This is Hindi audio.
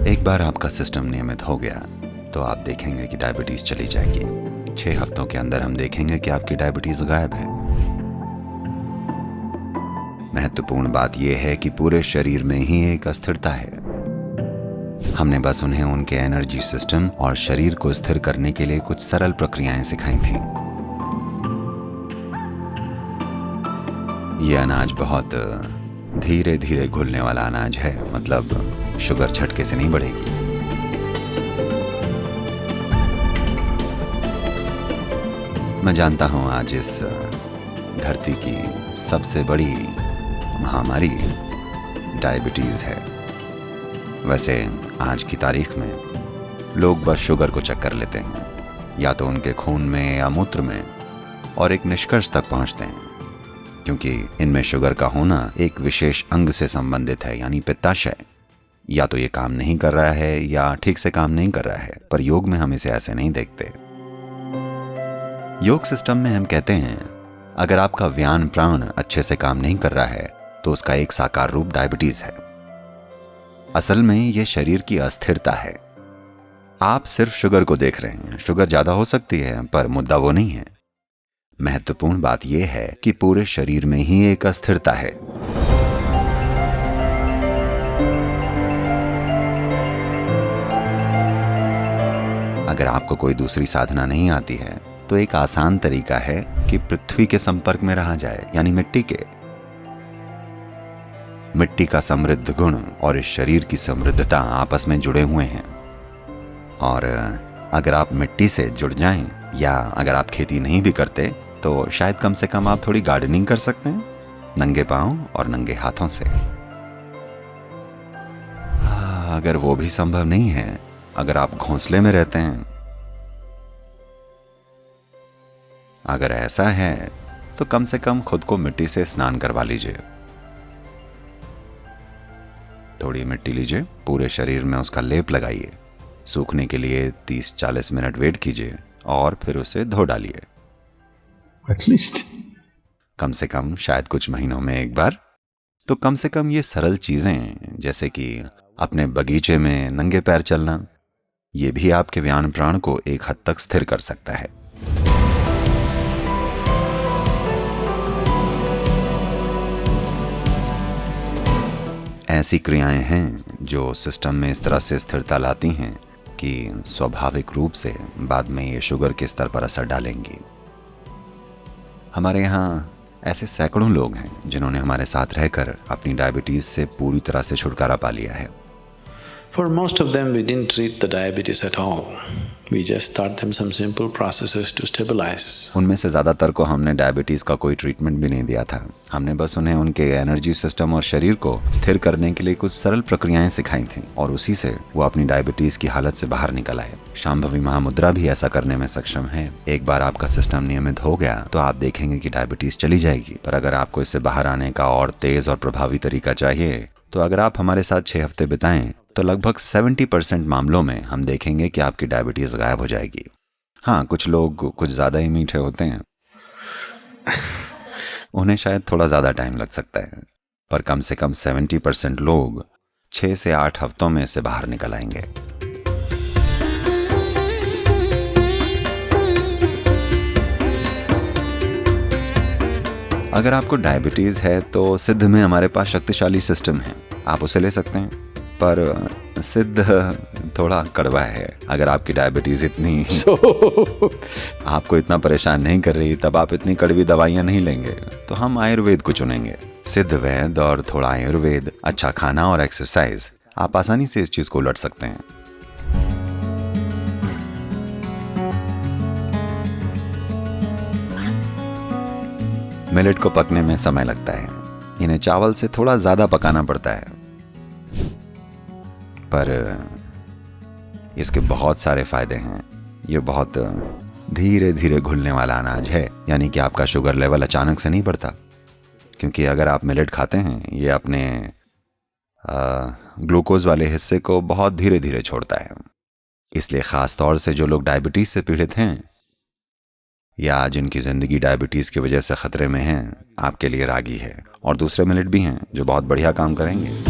एक बार आपका सिस्टम नियमित हो गया तो आप देखेंगे कि डायबिटीज चली जाएगी। 6 हफ्तों के अंदर हम देखेंगे कि आपकी डायबिटीज गायब है। महत्वपूर्ण बात यह है कि पूरे शरीर में ही एक अस्थिरता है। हमने बस उन्हें उनके एनर्जी सिस्टम और शरीर को स्थिर करने के लिए कुछ सरल प्रक्रियाएं सिखाई थीं। ये अनाज बहुत धीरे धीरे घुलने वाला अनाज है, मतलब शुगर झटके से नहीं बढ़ेगी। मैं जानता हूं आज इस धरती की सबसे बड़ी महामारी डायबिटीज है। वैसे आज की तारीख में लोग बस शुगर को चेक कर लेते हैं, या तो उनके खून में या मूत्र में, और एक निष्कर्ष तक पहुंचते हैं, क्योंकि इनमें शुगर का होना एक विशेष अंग से संबंधित है, यानी पित्ताशय। या तो ये काम नहीं कर रहा है या ठीक से काम नहीं कर रहा है, पर योग में हम इसे ऐसे नहीं देखते। योग सिस्टम में हम कहते हैं अगर आपका व्यान प्राण अच्छे से काम नहीं कर रहा है तो उसका एक साकार रूप डायबिटीज है। असल में यह शरीर की अस्थिरता है। आप सिर्फ शुगर को देख रहे हैं। शुगर ज्यादा हो सकती है, पर मुद्दा वो नहीं है। महत्वपूर्ण बात यह है कि पूरे शरीर में ही एक अस्थिरता है। अगर आपको कोई दूसरी साधना नहीं आती है तो एक आसान तरीका है कि पृथ्वी के संपर्क में रहा जाए, यानी मिट्टी के। मिट्टी का समृद्ध गुण और इस शरीर की समृद्धता आपस में जुड़े हुए हैं। और अगर आप मिट्टी से जुड़ जाएं, या अगर आप खेती नहीं भी करते तो शायद कम से कम आप थोड़ी गार्डनिंग कर सकते हैं, नंगे पांव और नंगे हाथों से। अगर वो भी संभव नहीं है, अगर आप घोंसले में रहते हैं, अगर ऐसा है तो कम से कम खुद को मिट्टी से स्नान करवा लीजिए। थोड़ी मिट्टी लीजिए, पूरे शरीर में उसका लेप लगाइए, सूखने के लिए 30-40 मिनट वेट कीजिए और फिर उसे धो डालिए। एटलीस्ट कम से कम, शायद कुछ महीनों में एक बार। तो कम से कम ये सरल चीजें जैसे कि अपने बगीचे में नंगे पैर चलना, ये भी आपके व्यान प्राण को एक हद तक स्थिर कर सकता है। ऐसी क्रियाएं हैं जो सिस्टम में इस तरह से स्थिरता लाती हैं कि स्वाभाविक रूप से बाद में ये शुगर के स्तर पर असर डालेंगी। हमारे यहाँ ऐसे सैकड़ों लोग हैं जिन्होंने हमारे साथ रहकर अपनी डायबिटीज से पूरी तरह से छुटकारा पा लिया है। For most of them, we didn't treat the diabetes at all. We just taught them some simple processes to stabilize. उनमें से ज़्यादातर को हमने डायबिटीज़ का कोई ट्रीटमेंट भी नहीं दिया था। हमने बस उन्हें उनके एनर्जी सिस्टम और शरीर को स्थिर करने के लिए कुछ सरल प्रक्रियाएं सिखाई थीं, और उसी से वो अपनी डायबिटीज़ की हालत से बाहर निकल आए। शांभवी महामुद्रा भी ऐसा करने में सक्षम है। एक बार आपका सिस्टम नियमित हो गया तो आप देखेंगे कि डायबिटीज़ चली जाएगी। पर अगर आपको इससे बाहर आने का और तेज़ और प्रभावी तरीका चाहिए तो अगर आप हमारे साथ 6 हफ्ते बिताएं तो लगभग 70% मामलों में हम देखेंगे कि आपकी डायबिटीज गायब हो जाएगी। हाँ, कुछ लोग कुछ ज़्यादा ही मीठे होते हैं, उन्हें शायद थोड़ा ज़्यादा टाइम लग सकता है, पर कम से कम 70% लोग 6 से 8 हफ्तों में इससे बाहर निकल आएंगे। अगर आपको डायबिटीज है तो सिद्ध में हमारे पास शक्तिशाली सिस्टम है, आप उसे ले सकते हैं, पर सिद्ध थोड़ा कड़वा है। अगर आपकी डायबिटीज इतनी आपको इतना परेशान नहीं कर रही, तब आप इतनी कड़वी दवाइयां नहीं लेंगे, तो हम आयुर्वेद को चुनेंगे। सिद्ध वैद्य और थोड़ा आयुर्वेद, अच्छा खाना और एक्सरसाइज, आप आसानी से इस चीज को उलट सकते हैं। मिलेट को पकने में समय लगता है, इन्हें चावल से थोड़ा ज्यादा पकाना पड़ता है, पर इसके बहुत सारे फायदे हैं। ये बहुत धीरे धीरे घुलने वाला अनाज है, यानी कि आपका शुगर लेवल अचानक से नहीं बढ़ता, क्योंकि अगर आप मिलेट खाते हैं ये अपने ग्लूकोज वाले हिस्से को बहुत धीरे धीरे छोड़ता है। इसलिए ख़ास तौर से जो लोग डायबिटीज़ से पीड़ित हैं या जिनकी ज़िंदगी डायबिटीज़ की वजह से ख़तरे में हैं, आपके लिए रागी है। और दूसरे मिलेट भी हैं जो बहुत बढ़िया काम करेंगे।